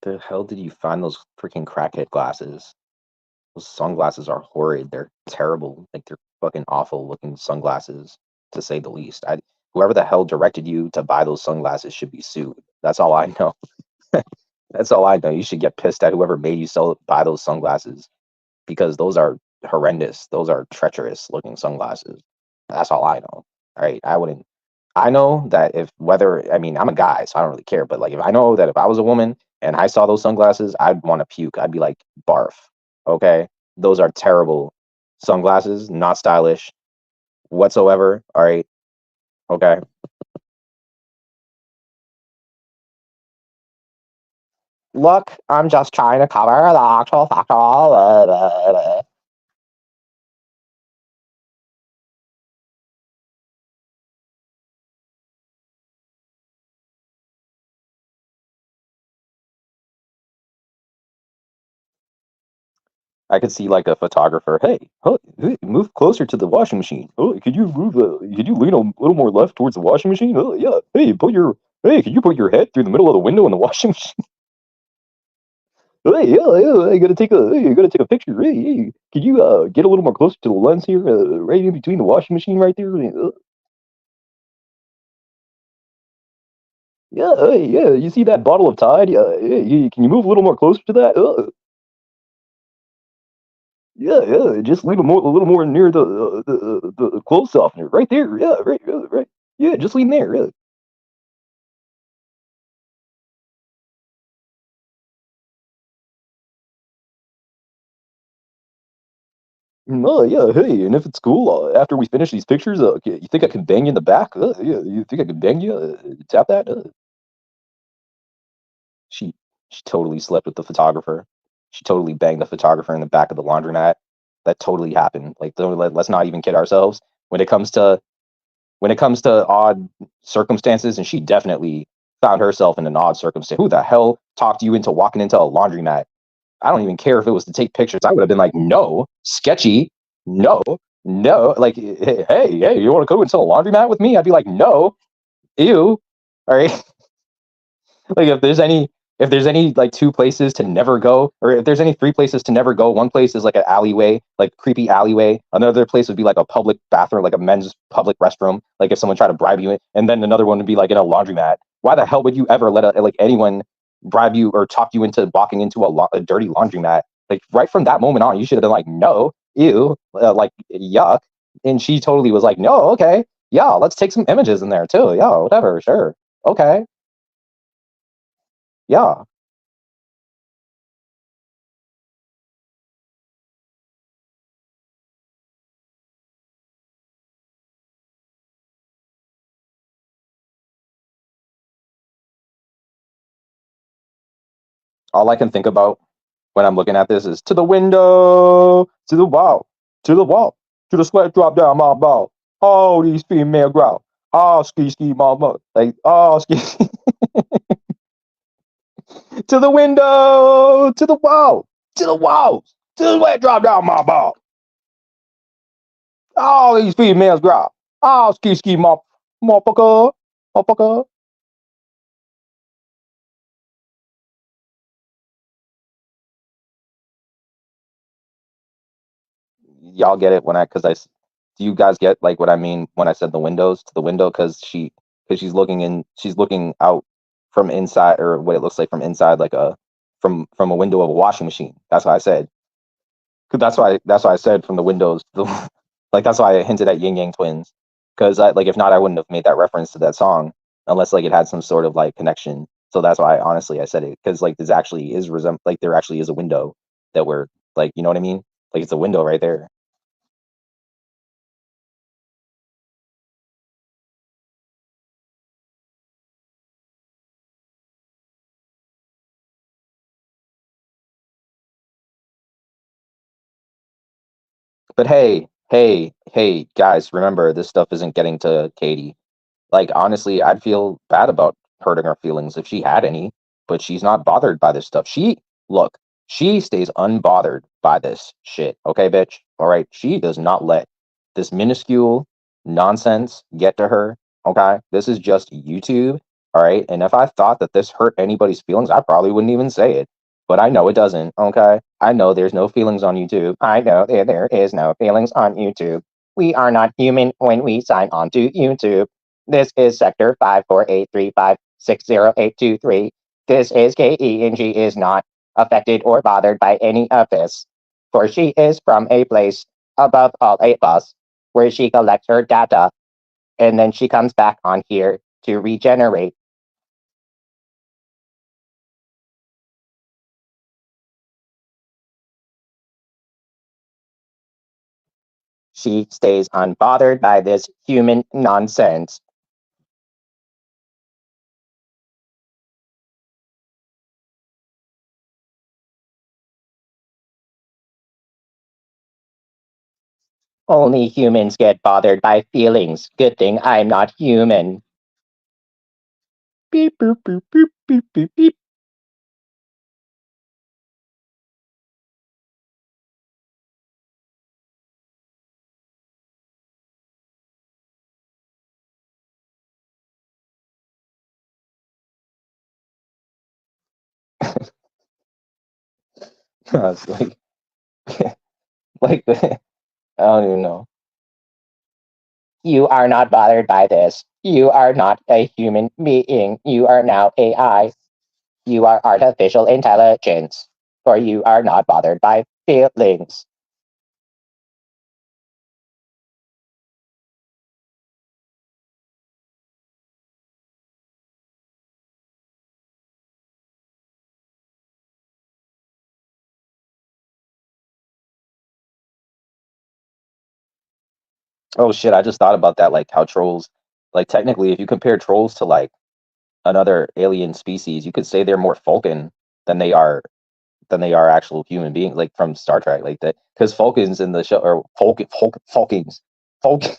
The hell did you find those freaking crackhead glasses? Those sunglasses are horrid. They're terrible. Like they're fucking awful looking sunglasses, to say the least. Whoever the hell directed you to buy those sunglasses should be sued. That's all I know. That's all I know. You should get pissed at whoever made you buy those sunglasses because those are horrendous. Those are treacherous looking sunglasses. That's all I know. All right. I wouldn't. I know that if whether I mean I'm a guy, so I don't really care. But like if I know that if I was a woman and I saw those sunglasses, I'd want to puke. I'd be like, barf. Okay, those are terrible sunglasses, not stylish whatsoever. All right. Okay. Look, I'm just trying to cover the actual factual. I could see like a photographer. Hey, hey, move closer to the washing machine. Oh, could you move? Could you lean a little more left towards the washing machine? Oh, yeah. Hey, could you put your head through the middle of the window in the washing machine? Hey, yeah, yeah. I gotta take a picture. Hey, hey, could you get a little more closer to the lens here, right in between the washing machine, right there? Yeah, hey, yeah. You see that bottle of Tide? Yeah, yeah. Can you move a little more closer to that? Yeah, yeah. Just lean a little more near the clothes softener, right there. Yeah, right, right. Yeah, just lean there. Yeah. Oh yeah, hey, and if it's cool, after we finish these pictures, you think I can bang you in the back? Yeah, you think I can bang you? Tap that? She she totally slept with the photographer. She totally banged the photographer in the back of the laundromat. That totally happened. Like, let's not even kid ourselves. When it comes to odd circumstances, and she definitely found herself in an odd circumstance. Who the hell talked you into walking into a laundromat? I don't even care if it was to take pictures. I would have been like, no, sketchy, no, no. Like, hey, you want to go into a laundromat with me? I'd be like, no, ew. All right. Like if there's any like two places to never go, or if there's any three places to never go, one place is like an alleyway, like creepy alleyway. Another place would be like a public bathroom, like a men's public restroom, like if someone tried to bribe you, and then another one would be like in a laundromat. Why the hell would you ever let like anyone bribe you or talk you into walking into a dirty laundromat? Like right from that moment on, you should have been like, no, ew, like yuck. And she totally was like, no, okay, yeah, let's take some images in there too. Yeah, whatever, sure, okay, yeah. All I can think about when I'm looking at this is to the window, to the wall, to the wall, to the sweat drop down my ball. All these female growl. Oh, ski ski mama. Like, oh, ski to the window, to the wall, to the walls, to the sweat drop down my ball. All these females growl. Oh, ski ski motherfucker, motherfucker. Y'all get it when do you guys get like what I mean when I said the windows to the window? Because she's looking out from inside, or what it looks like from inside, like a from a window of a washing machine. That's what I said. 'Cause that's why I said from the windows. Like that's why I hinted at Yin Yang Twins. Because I like if not, I wouldn't have made that reference to that song unless like it had some sort of like connection. So that's why honestly I said it, because like this actually is like there actually is a window that we're like, you know what I mean? Like it's a window right there. But hey, guys, remember this stuff isn't getting to Katie. Like, honestly, I'd feel bad about hurting her feelings if she had any, but she's not bothered by this stuff. Look, she stays unbothered by this shit. Okay, bitch? All right. She does not let this minuscule nonsense get to her. Okay. This is just YouTube. All right. And if I thought that this hurt anybody's feelings, I probably wouldn't even say it. But I know it doesn't. Okay. I know there's no feelings on YouTube. I know there is no feelings on YouTube. We are not human when we sign on to YouTube. This is Sector 548356082 This is KE, and she is not affected or bothered by any of this. For she is from a place above all of us where she collects her data and then she comes back on here to regenerate. She stays unbothered by this human nonsense. Only humans get bothered by feelings. Good thing I'm not human. Beep, boop, boop, boop, beep, beep, beep. I was like, I don't even know. You are not bothered by this. You are not a human being. You are now AI. You are artificial intelligence. For you are not bothered by feelings. Oh shit, I just thought about that, like how trolls, like technically, if you compare trolls to like another alien species, you could say they're more Vulcan than they are than they are actual human beings, like from Star Trek, like that. Because Vulcans in the show, or Vulcans, Vulc,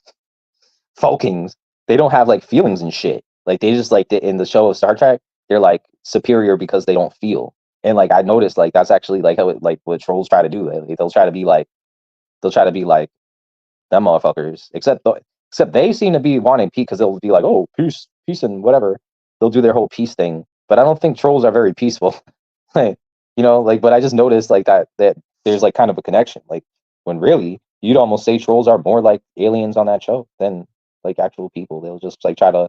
Vulcans, they don't have like feelings and shit. Like they just like in the show of Star Trek, they're like superior because they don't feel. And like I noticed, like that's actually like how like what trolls try to do. Like, they'll try to be like them motherfuckers. Except they seem to be wanting peace because they'll be like, oh, peace, peace, and whatever. They'll do their whole peace thing. But I don't think trolls are very peaceful. Like, like, but I just noticed like that there's like kind of a connection. Like when really you'd almost say trolls are more like aliens on that show than like actual people. They'll just like try to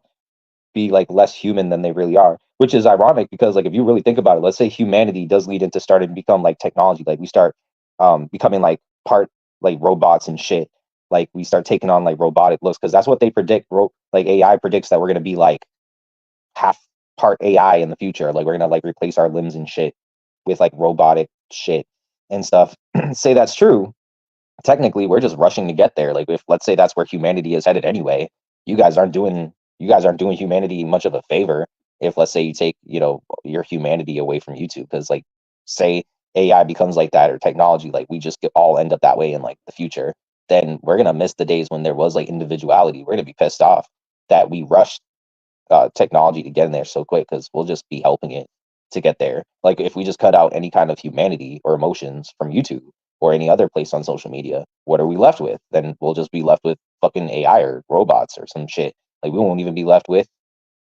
be like less human than they really are, which is ironic because like if you really think about it, let's say humanity does lead into starting to become like technology, like we start becoming like part like robots and shit, like we start taking on like robotic looks because that's what they predict. Like AI predicts that we're gonna be like half part AI in the future, like we're gonna like replace our limbs and shit with like robotic shit and stuff. Say that's true, technically we're just rushing to get there. Like if let's say that's where humanity is headed anyway, you guys aren't doing you guys aren't doing humanity much of a favor if let's say you take, your humanity away from YouTube because like say AI becomes like that or technology, like we just all end up that way in like the future, then we're gonna miss the days when there was like individuality. We're gonna be pissed off that we rushed technology to get in there so quick because we'll just be helping it to get there. Like if we just cut out any kind of humanity or emotions from YouTube or any other place on social media, what are we left with? Then we'll just be left with fucking AI or robots or some shit. Like we won't even be left with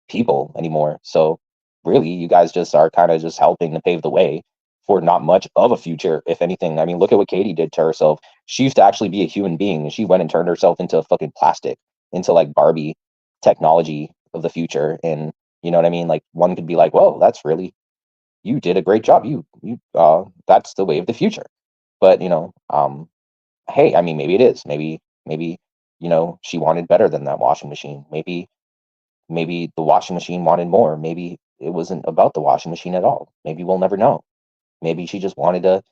people anymore. So really, you guys just are kind of just helping to pave the way for not much of a future, if anything. I mean, look at what Katie did to herself. She used to actually be a human being, and she went and turned herself into fucking plastic, into like Barbie technology of the future. And you know what I mean? Like one could be like, "Whoa, that's really you did a great job. You that's the way of the future." But hey, I mean, maybe it is. Maybe she wanted better than that washing machine. Maybe the washing machine wanted more. Maybe it wasn't about the washing machine at all. Maybe we'll never know. Maybe she just wanted to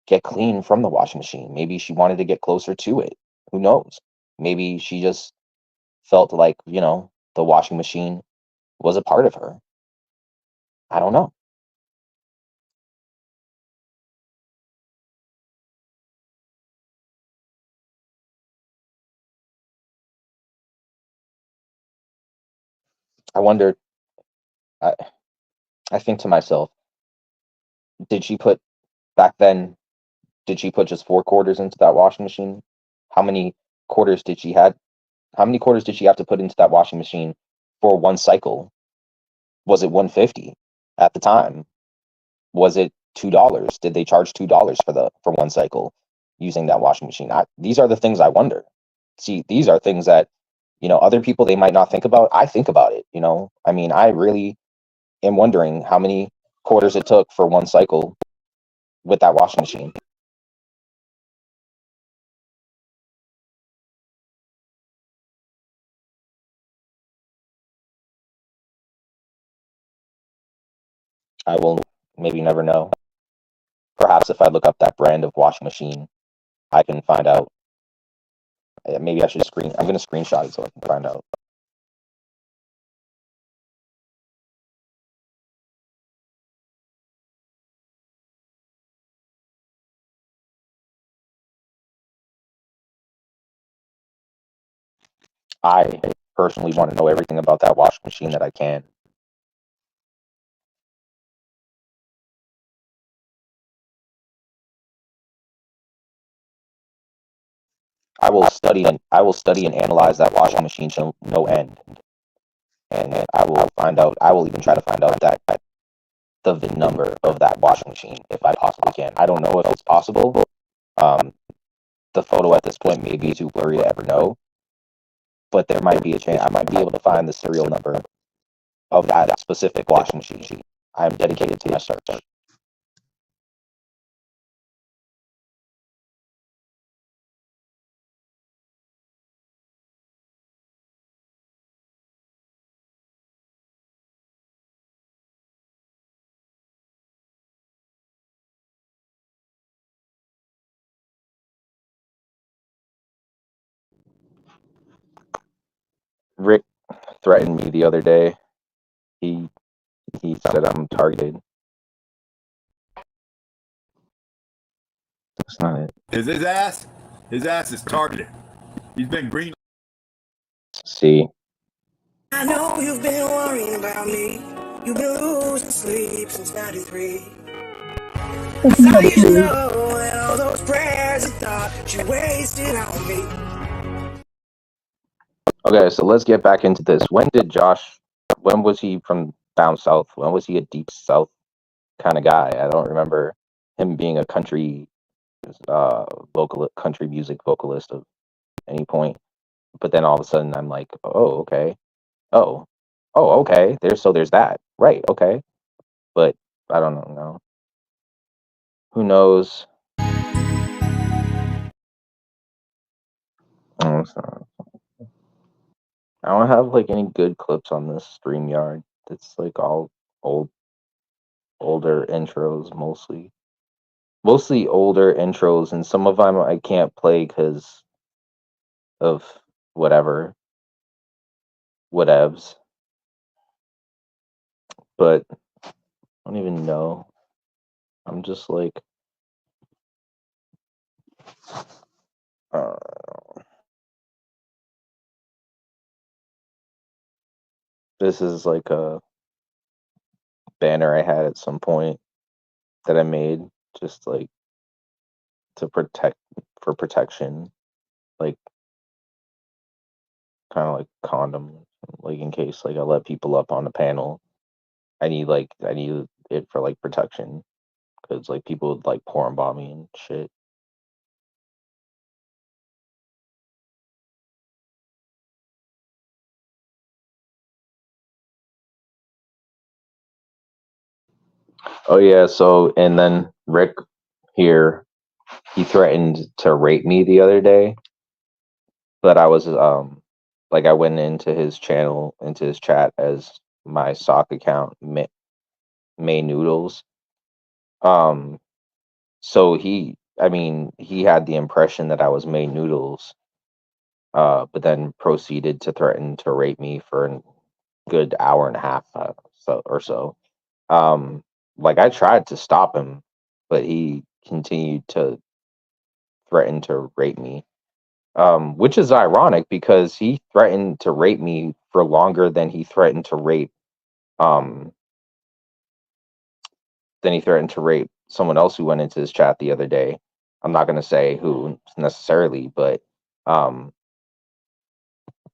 get clean from the washing machine. Maybe she wanted to get closer to it. Who knows? Maybe she just felt like, the washing machine was a part of her. I don't know. I wonder, I, I think to myself, did she put back then, did she put just 4 quarters into that washing machine? How many quarters did she had? How many quarters did she have to put into that washing machine for one cycle? Was it 150 at the time? Was it $2? Did they charge $2 for one cycle using that washing machine? These are the things I wonder. See, these are things that, other people, they might not think about. I think about it. I mean, I really am wondering how many quarters it took for one cycle with that washing machine. I will maybe never know. Perhaps if I look up that brand of washing machine, I can find out. Maybe I should I'm going to screenshot it so I can find out. I personally want to know everything about that washing machine that I can. I will study and analyze that washing machine to no end. And I will find out, I will even try to find out the VIN number of that washing machine if I possibly can. I don't know if it's possible. Um, the photo at this point may be too blurry to ever know, but there might be a chance I might be able to find the serial number of that specific washing machine. I'm dedicated to my search. Rick threatened me the other day. He he said I'm targeted. That's not it. Is his ass? His ass is targeted. He's been green. See. I know you've been worrying about me. You've been losing sleep since '93. How you should know and all those prayers and thought that you wasted on me. Okay, so let's get back into this. When was he from down south? When was he a deep south kind of guy? I don't remember him being a country country music vocalist of any point. But then all of a sudden I'm like, oh, okay. Oh. Oh, okay. There's that. Right, okay. But I don't know, no. Who knows? I don't have like any good clips on this StreamYard. It's like all older intros mostly. Mostly older intros, and some of them I can't play because of whatevs. But I don't even know. I'm just like, uh, this is like a banner I had at some point that I made just like to for protection, like kind of like condom, like in case like I let people up on the panel. I need it for like protection because like people would like porn bomb me and shit. Oh yeah, so and then Rick here, he threatened to rape me the other day, but I was like I went into his channel, into his chat as my sock account, May Noodles. Um, so he had the impression that I was May Noodles, but then proceeded to threaten to rape me for a good hour and a half, so. Like I tried to stop him, but he continued to threaten to rape me. Which is ironic because he threatened to rape me for longer um than he threatened to rape someone else who went into his chat the other day. I'm not gonna say who necessarily, but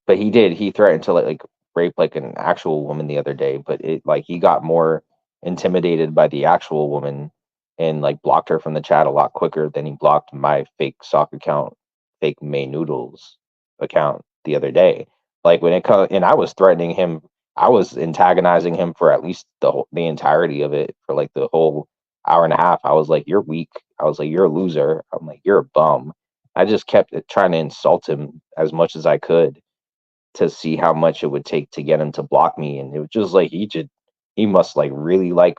he did. He threatened to like rape like an actual woman the other day, but it like he got more intimidated by the actual woman and like blocked her from the chat a lot quicker than he blocked my fake sock account, fake May Noodles account the other day. Like when it comes, and I was threatening him, I was antagonizing him for at least the entirety of it for like the whole hour and a half. I was like, "You're weak." I was like, "You're a loser." I'm like, "You're a bum." I just kept trying to insult him as much as I could to see how much it would take to get him to block me, and it was just like he must like really like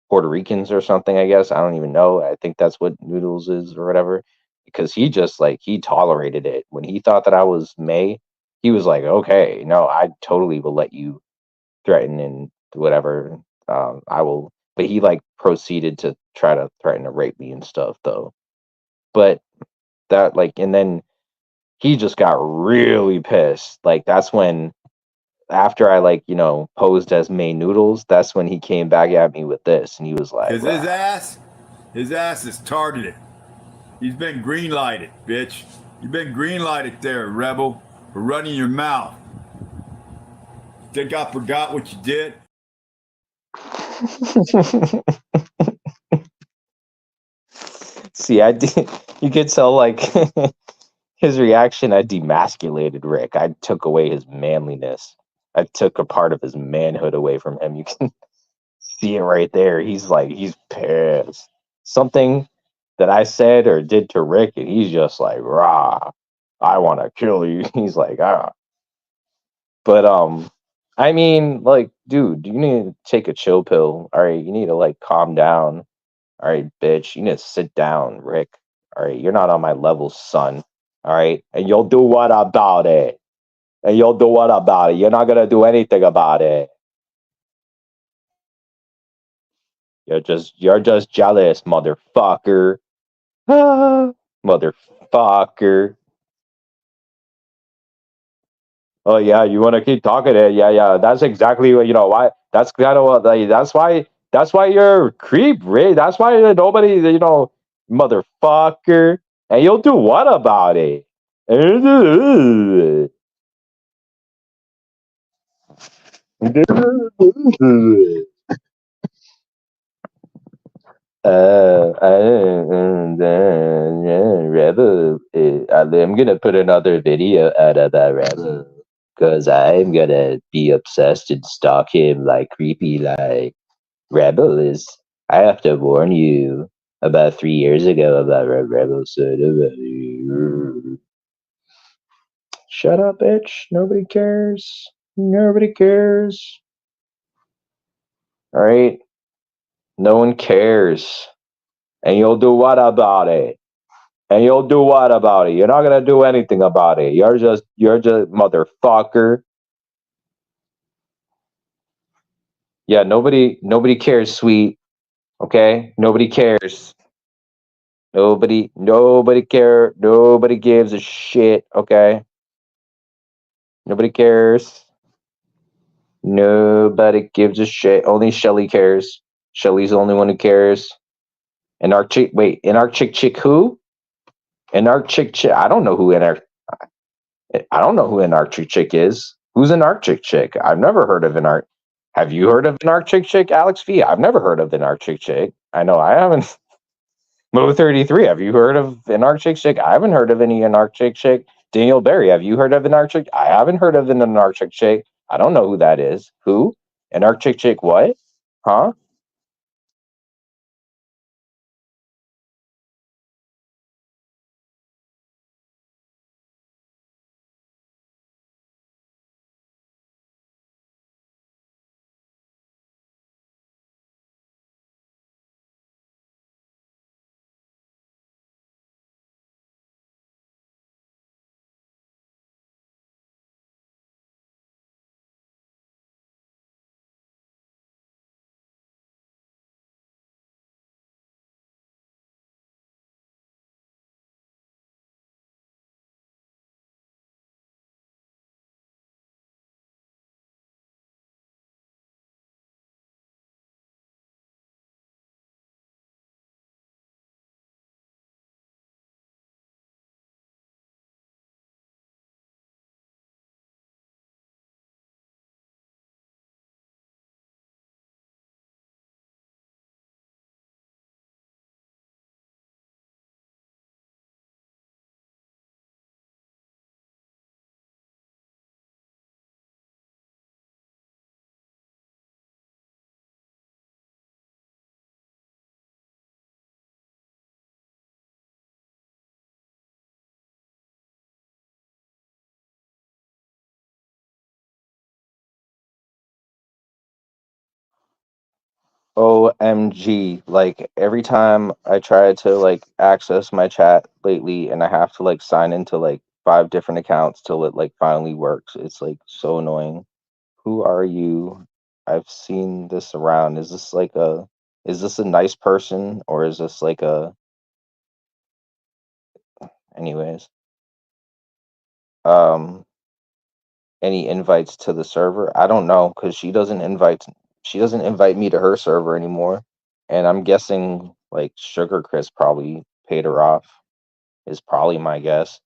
Puerto Ricans or something, I guess. I don't even know. I think that's what Noodles is or whatever. Because he just like he tolerated it. When he thought that I was May, he was like, "Okay, no, I totally will let you threaten and whatever. I will." But he like proceeded to try to threaten to rape me and stuff though. But that like, and then he just got really pissed. Like that's when after I like, posed as May Noodles, that's when he came back at me with this and he was like, Because his ass is targeted. He's been green lighted, bitch. You've been green lighted there, rebel, for running your mouth. Think I forgot what you did? See, I did you could tell like his reaction, I demasculated Rick. I took away his manliness. I took a part of his manhood away from him. You can see it right there. He's like, he's pissed. Something that I said or did to Rick, and he's just like, rah, I want to kill you. He's like, ah. But I mean, like, dude, you need to take a chill pill. All right, you need to like calm down. All right, bitch, you need to sit down, Rick. All right, you're not on my level, son. All right, and you'll do what about it? And you'll do what about it? You're not gonna do anything about it. You're just jealous, motherfucker. Ah, motherfucker. Oh yeah, you want to keep talking it? Yeah, yeah. That's exactly what why. That's kind of what. Like, that's why you're a creep, Ray. That's why nobody, motherfucker. And you'll do what about it? Rebel. I'm gonna put another video out of that Rebel because I'm gonna be obsessed and stalk him like creepy. Like Rebel is. I have to warn you. About 3 years ago, about what Rebel said about you. Shut up, bitch. Nobody cares. Nobody cares. All right. No one cares. And you'll do what about it? And you'll do what about it? You're not gonna do anything about it. You're just motherfucker. Yeah, nobody cares, sweet. Okay? Nobody cares. Nobody care. Nobody gives a shit, okay? Nobody cares. Nobody gives a shit. Only Shelly cares. Shelly's the only one who cares. And our chick wait, and our chick who? And our chick I don't know who in our I don't know who an Arctic chick is. Who's an Arctic chick? I've never heard of an Arc. Have you heard of an Arctic chick, Alex V? I've never heard of an Arctic chick. I know I haven't. Mo33, have you heard of an Arctic chick? I haven't heard of any an Arctic chick. Daniel Barry, have you heard of an Arctic? I haven't heard of an Arctic chick. I don't know who that is. Who? An Arctic chick? What? Huh? OMG. Like every time I try to like access my chat lately and I have to like sign into like five different accounts till it like finally works. It's like so annoying. Who are you? I've seen this around. Is this a nice person or is this like a anyways? Um any invites to the server? I don't know because she doesn't invite me to her server anymore. And I'm guessing like Sugar Chris probably paid her off is probably my guess.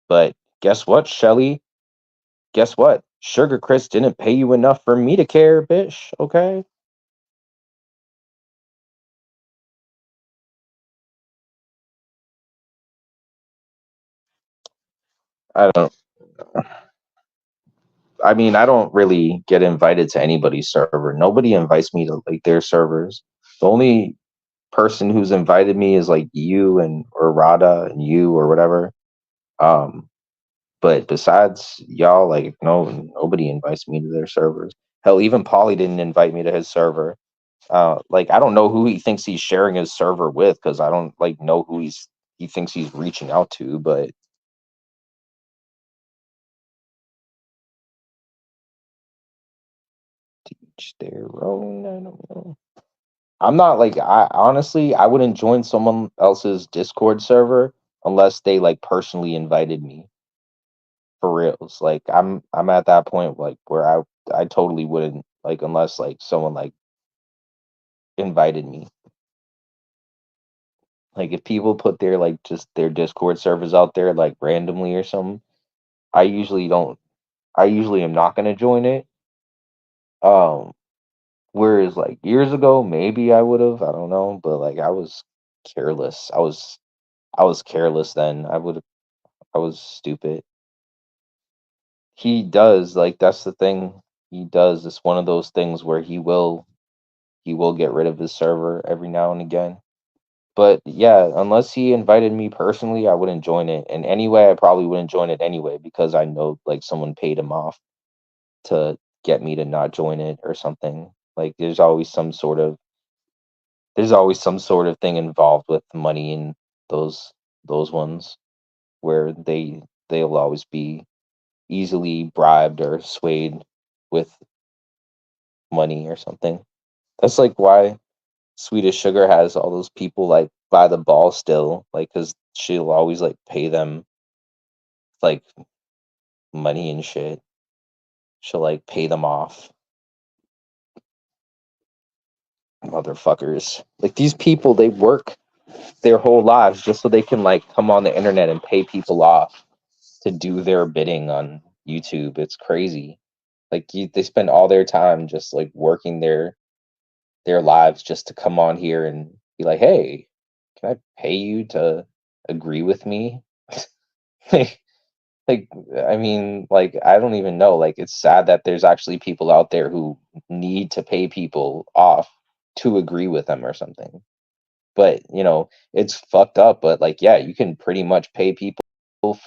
But guess what, Shelly? Guess what? Sugar Chris didn't pay you enough for me to care, bitch. Okay. I don't. I mean, I don't really get invited to anybody's server. Nobody invites me to like their servers. The only person who's invited me is like you and or Rada and you or whatever. Um, but besides y'all, like nobody invites me to their servers. Hell, even Paulie didn't invite me to his server. Like I don't know who he thinks he's sharing his server with because I don't like know who he thinks he's reaching out to. But each their own. I don't know. I'm not like I honestly I wouldn't join someone else's Discord server unless they like personally invited me for reals. Like I'm at that point like where I totally wouldn't like unless like someone like invited me. Like if people put their like just their Discord servers out there like randomly or something, I usually don't I usually am not gonna join it. Um whereas like years ago maybe I would have, I don't know, but like I was careless. I was careless then. I was stupid. He does, like that's the thing. He does. It's one of those things where he will get rid of his server every now and again. But yeah, unless he invited me personally, I wouldn't join it. And anyway, I probably wouldn't join it anyway because I know like someone paid him off to get me to not join it or something. Like there's always some sort of thing involved with money in those those ones where they'll always be easily bribed or swayed with money or something. That's like why Swedish Sugar has all those people like by the ball still, like because she'll always like pay them like money and shit. She'll like pay them off, motherfuckers. Like these people, they work their whole lives just so they can like come on the internet and pay people off to do their bidding on YouTube. It's crazy. Like they spend all their time just like working their lives just to come on here and be like, "Hey, can I pay you to agree with me?" like, like, I mean, like, I don't even know. Like, it's sad that there's actually people out there who need to pay people off to agree with them or something. But it's fucked up. But like, yeah, you can pretty much pay people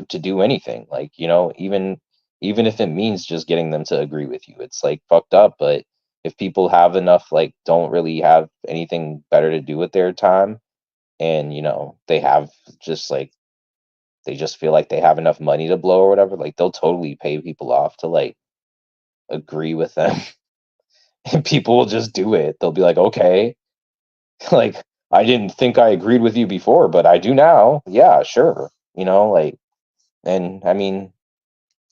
to do anything. Like, even if it means just getting them to agree with you, it's like fucked up. But if people have enough, like, don't really have anything better to do with their time, and they have just like they just feel like they have enough money to blow or whatever, like they'll totally pay people off to like agree with them, and people will just do it. They'll be like, okay, like I didn't think I agreed with you before, but I do now. Yeah, sure. Like, and I mean,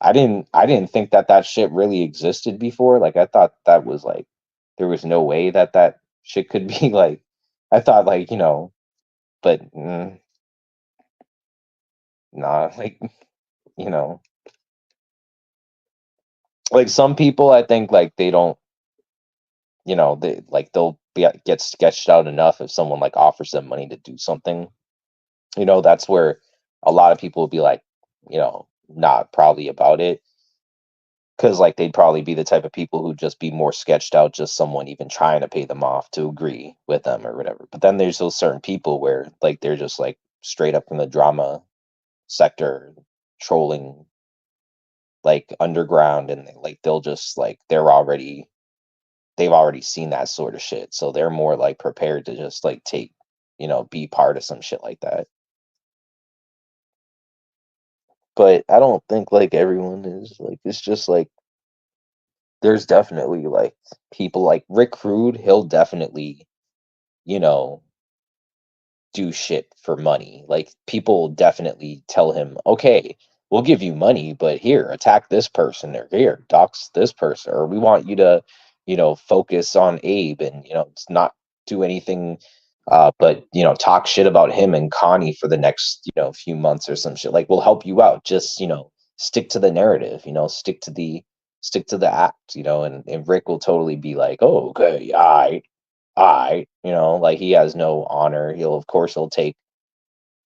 I didn't think that shit really existed before. Like, I thought that was like, there was no way that shit could be like, I thought like, but nah, like, you know, like some people, I think like they don't, they like they'll get sketched out enough if someone like offers them money to do something. That's where a lot of people will be like, not probably about it because like they'd probably be the type of people who'd just be more sketched out, just someone even trying to pay them off to agree with them or whatever. But then there's those certain people where like they're just like straight up from the drama sector, trolling like underground, and like they'll just like they're already they've already seen that sort of shit, so they're more like prepared to just like take, be part of some shit like that. But I don't think like everyone is like, it's just like there's definitely like people like Rick Rude, he'll definitely, you know, do shit for money. Like people definitely tell him, "Okay, we'll give you money, but here, attack this person or here, dox this person or we want you to, focus on Abe and, not do anything but, talk shit about him and Connie for the next, few months or some shit. Like we'll help you out. Just, stick to the narrative, stick to the act, and Rick will totally be like, "Oh, okay, I, like he has no honor. Of course he'll take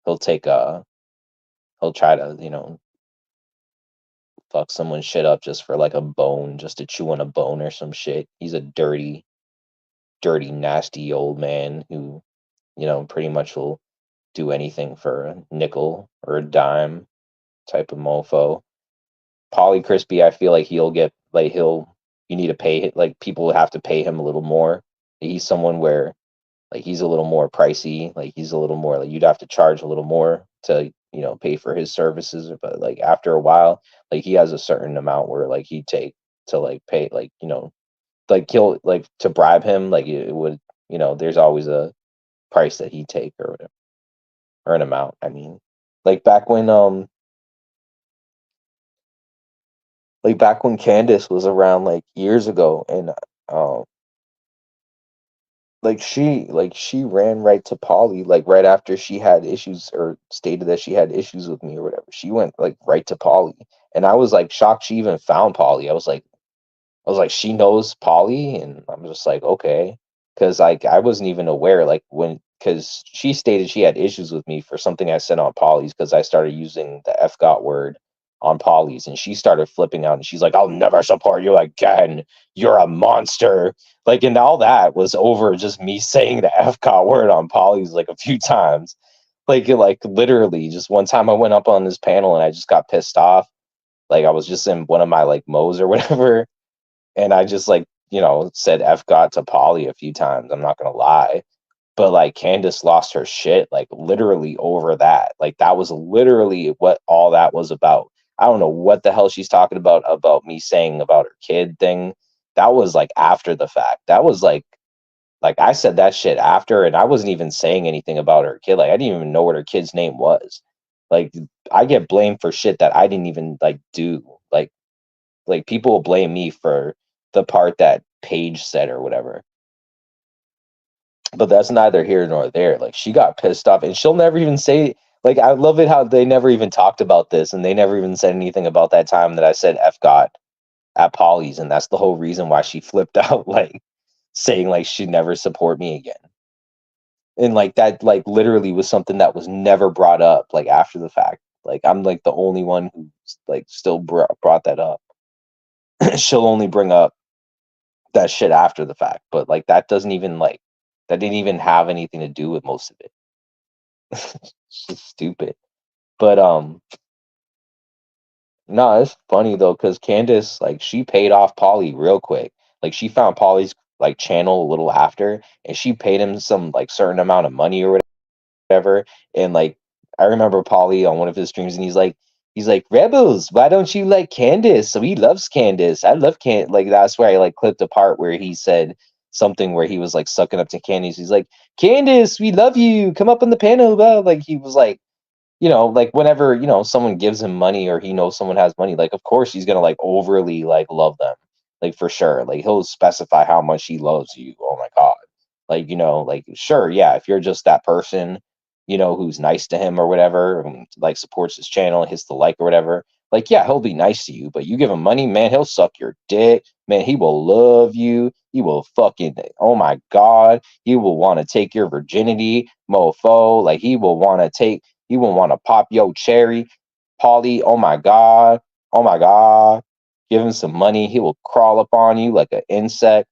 he'll try to, fuck someone's shit up just for like a bone, just to chew on a bone or some shit. He's a dirty, dirty, nasty old man who, pretty much will do anything for a nickel or a dime type of mofo. Polly Crispy, I feel like he'll get like you need to pay, like people have to pay him a little more. He's someone where like he's a little more pricey, like he's a little more like you'd have to charge a little more to, pay for his services. But like after a while, like he has a certain amount where like he'd take to like pay, like, like he'll like to bribe him, like it would, there's always a price that he'd take or whatever, or an amount. I mean, like back when Candace was around like years ago, and um like she ran right to Polly, like right after she had issues or stated that she had issues with me or whatever. She went like right to Polly, and I was like shocked she even found Polly. I was like, she knows Polly, and I'm just like, okay, because like I wasn't even aware, like because she stated she had issues with me for something I said on Polly's, because I started using the F got word on Polly's, and she started flipping out, and she's like, "I'll never support you again. You're a monster." Like, and all that was over just me saying the F got word on Polly's like a few times. Like literally, just one time I went up on this panel and I just got pissed off. Like I was just in one of my like mows or whatever, and I just like, said F God to Polly a few times. I'm not gonna lie. But like Candace lost her shit, like literally over that. Like that was literally what all that was about. I don't know what the hell she's talking about me saying about her kid thing. That was like after the fact. That was like I said that shit after, and I wasn't even saying anything about her kid. Like I didn't even know what her kid's name was. Like I get blamed for shit that I didn't even like do. Like people will blame me for the part that Paige said or whatever. But that's neither here nor there. Like she got pissed off, and she'll never even say, like, I love it how they never even talked about this, and they never even said anything about that time that I said F God at Polly's, and that's the whole reason why she flipped out, like saying like she'd never support me again. And like that like literally was something that was never brought up like after the fact. Like I'm like the only one who like still brought that up. She'll only bring up that shit after the fact, but like that doesn't even like that didn't even have anything to do with most of it. It's just stupid. But no, it's funny though, because Candace, like, she paid off Polly real quick. Like she found Polly's like channel a little after, and she paid him some like certain amount of money or whatever. And like I remember Polly on one of his streams, and he's like, Rebels, why don't you like Candace? So he loves Candace. I love Like that's where I like clipped a part where he said something where he was like sucking up to Candace. He's like, Candace, we love you. Come up on the panel. Blah. Like he was like, like whenever, someone gives him money or he knows someone has money, like of course he's gonna like overly like love them. Like for sure. Like he'll specify how much he loves you. Oh my God. Like, like sure, yeah, if you're just that person, who's nice to him or whatever, and like supports his channel, hits the like or whatever, like yeah, he'll be nice to you. But you give him money, man, he'll suck your dick. Man, he will love you. He will fucking, oh my God, he will want to take your virginity, mofo. Like he will want to pop your cherry, Polly. Oh my God. Oh my God. Give him some money. He will crawl up on you like an insect.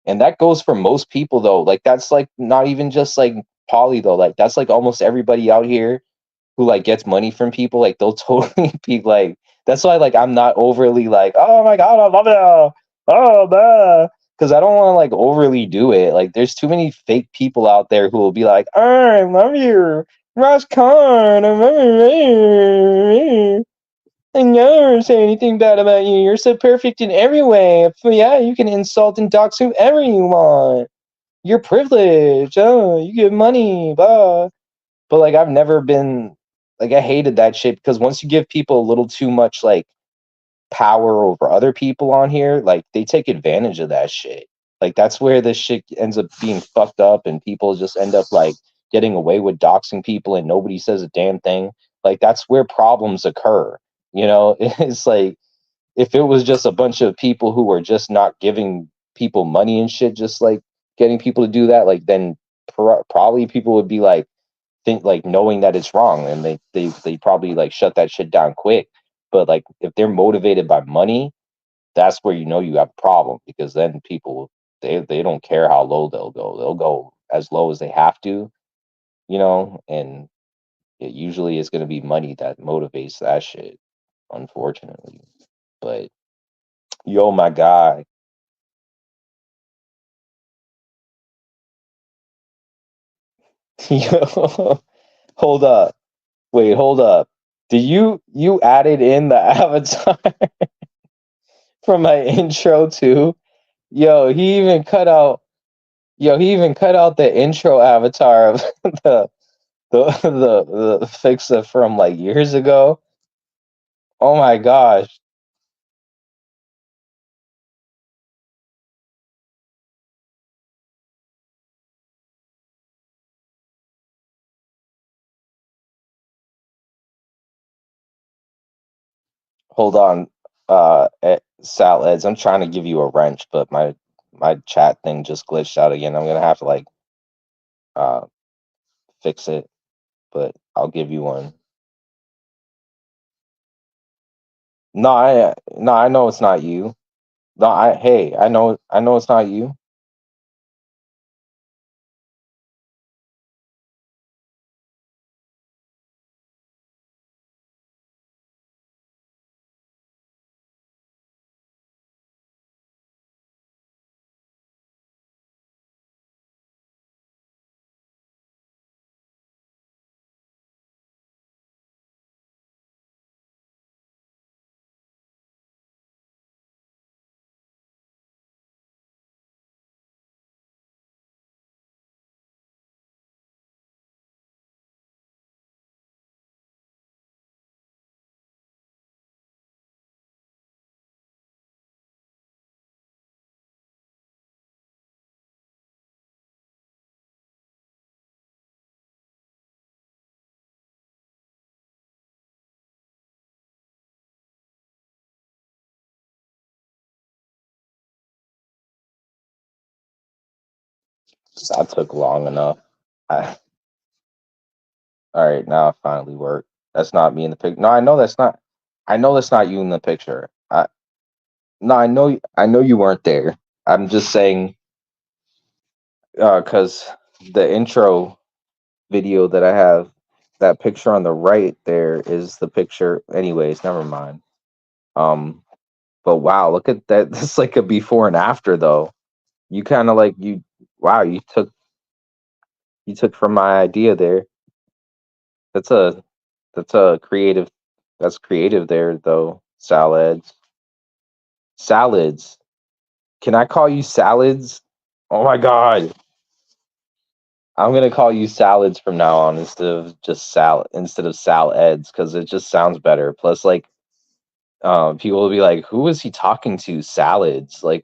And that goes for most people though. Like that's like not even just like Polly though. Like that's like almost everybody out here who like gets money from people. Like they'll totally be like, that's why like I'm not overly like, oh my God, I love it. Oh, blah. because I don't want to like overly do it. Like, there's too many fake people out there who will be like, "Oh, I love you, Ross Khan. I love you. I never say anything bad about you. You're so perfect in every way. Yeah, you can insult and dox whoever you want. You're privileged. Oh, you get money, blah." But like, I've never been like, I hated that shit because once you give people a little too much like power over other people on here, like they take advantage of that shit. Like that's where this shit ends up being fucked up, and people just end up like getting away with doxing people, and nobody says a damn thing. Like that's where problems occur. You know, it's like if it was just a bunch of people who were just not giving people money and shit, just like getting people to do that, like then probably people would be like think like knowing that it's wrong, and they probably like shut that shit down quick. But like if they're motivated by money, that's where you know you have a problem, because then people they don't care how low they'll go. They'll go as low as they have to, you know, and it usually is going to be money that motivates that shit, unfortunately. But yo, my guy, yo, hold up, wait, hold up. Did you added in the avatar from my intro too? Yo, he even cut out. Yo, he even cut out the intro avatar of the fixer from like years ago. Oh my gosh. Hold on. Sal Eds, I'm trying to give you a wrench, but my chat thing just glitched out again. I'm gonna have to like uh fix it, but I'll give you one. No, I know it's not you. No, I know it's not you. That took long enough. I, all right, now it finally worked. That's not me in the picture. No, I know that's not. I know that's not you in the picture. No, I know you weren't there. I'm just saying, because the intro video that I have, that picture on the right there is the picture. Anyways, never mind. Um, but wow, look at that. That's like a before and after, though. You kind of like you. Wow, you took from my idea there. That's a that's a creative. That's creative there, though. Salads. Can I call you salads? Oh my god. I'm gonna call you salads from now on instead of salads, because it just sounds better. Plus, like, people will be like, "Who is he talking to? Salads?" Like,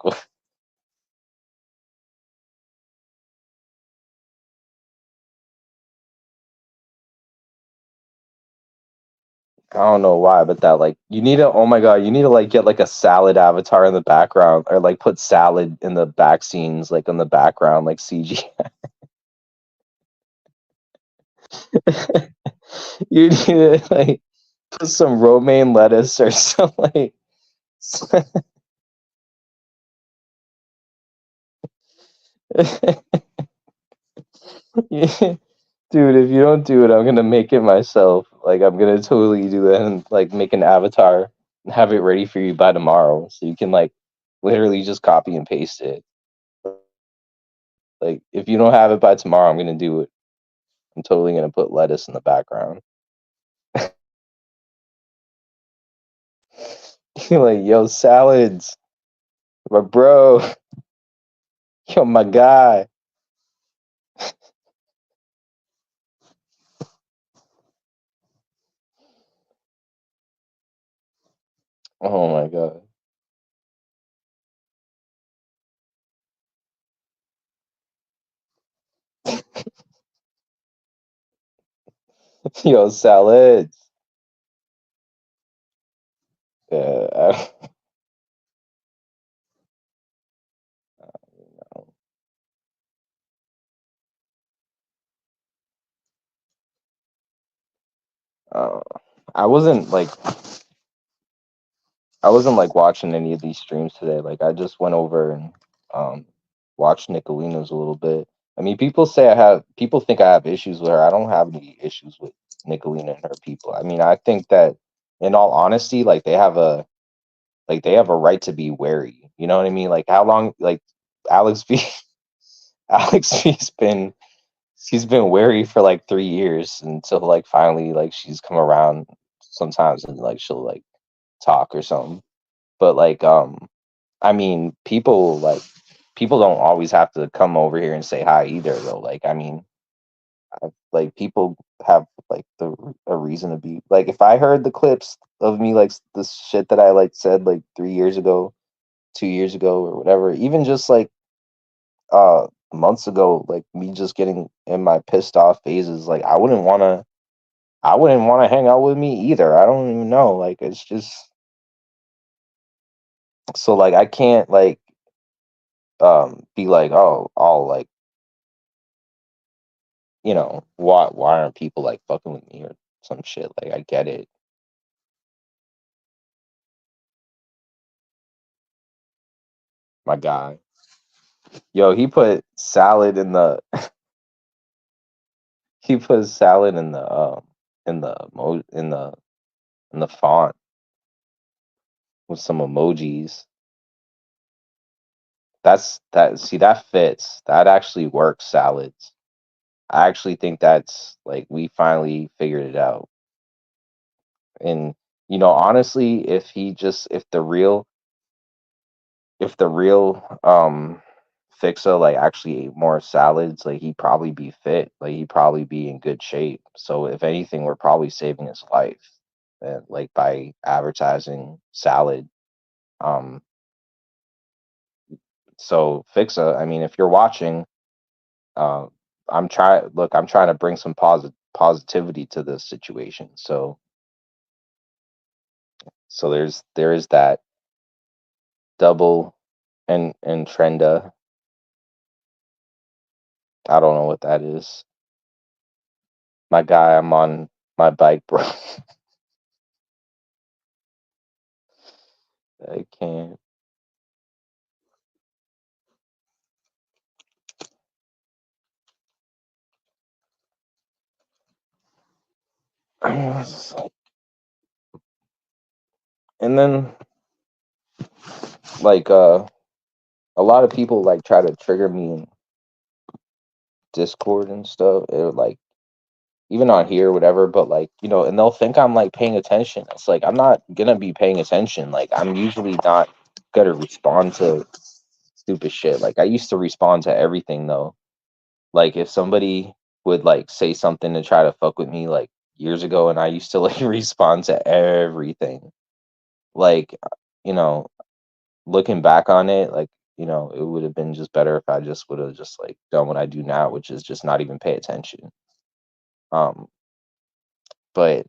I don't know why, but that like you need to. Oh my god, you need to like get like a salad avatar in the background, or like put salad in the back scenes, like in the background, like CG. You need to like put some romaine lettuce or some like. Yeah. Dude, if you don't do it, I'm gonna make it myself. Like I'm gonna totally do that and like make an avatar and have it ready for you by tomorrow, so you can like literally just copy and paste it. Like if you don't have it by tomorrow, I'm gonna do it. I'm totally gonna put lettuce in the background. You're like, yo, salads, my bro, yo, my guy. Oh my god. Yo, salads. Yeah, uh, I wasn't like I wasn't like watching any of these streams today. Like I just went over and um watched Nicolina's a little bit. I mean, people think I have issues with her. I don't have any issues with Nicolina and her people. I mean, I think that in all honesty, like they have a right to be wary. You know what I mean? Like how long like Alex B Alex B's been she's been wary for like 3 years until like finally like she's come around sometimes and like she'll like talk or something. But like I mean people don't always have to come over here and say hi either though. Like I mean like people have like a reason to be like if I heard the clips of me like the shit that I like said like 3 years ago, 2 years ago or whatever, even just like months ago, like me just getting in my pissed off phases, like I wouldn't want to hang out with me either. I don't even know. Like it's just so like I can't like be like, oh, all like, why aren't people like fucking with me or some shit? Like I get it. My guy. Yo, he put salad in the font with some emojis. That fits. That actually works, salads. I actually think that's like we finally figured it out. And honestly, if the real fixer like actually ate more salads, like he'd probably be fit. Like he'd probably be in good shape. So if anything, we're probably saving his life. And like by advertising salad. Um so Fixa, I mean if you're watching, uh I'm trying to bring some positivity to this situation. So there is that double and trenda. I don't know what that is. My guy, I'm on my bike, bro. I can't. And then like a lot of people like try to trigger me in Discord and stuff. Or like even on here, whatever, but like, and they'll think I'm like paying attention. It's like I'm not gonna be paying attention. Like I'm usually not gonna respond to stupid shit. Like I used to respond to everything though. Like if somebody would like say something to try to fuck with me like years ago and I used to like respond to everything. Like, you know, looking back on it, like, it would have been just better if I just would have just like done what I do now, which is just not even pay attention. Um, but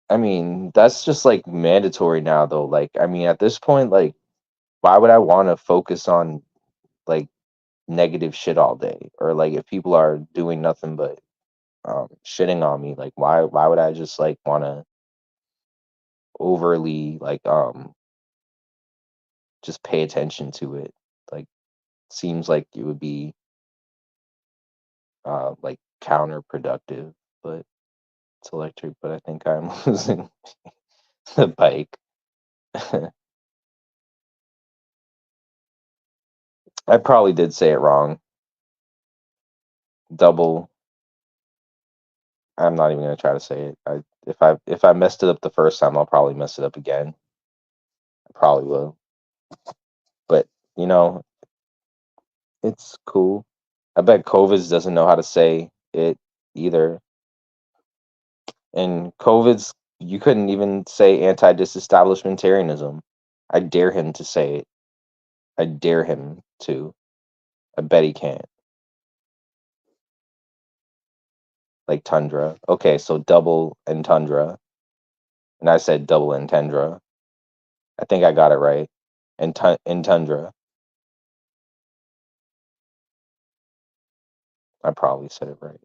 I mean, that's just like mandatory now though. Like, I mean, at this point, like, why would I want to focus on like negative shit all day? Or like if people are doing nothing but shitting on me, like why would I just like want to overly like just pay attention to it? Like seems like it would be like counterproductive, but it's electric, but I think I'm losing the bike. I probably did say it wrong. Double. I'm not even gonna try to say it. If I messed it up the first time, I'll probably mess it up again. I probably will. But you know, it's cool. I bet COVID's doesn't know how to say it either. And COVID's you couldn't even say anti-disestablishmentarianism. I dare him to say it. I dare him to. I bet he can't. Like tundra. Okay, so double and tundra. And I said double and tundra. I think I got it right. And in tundra. I probably said it right.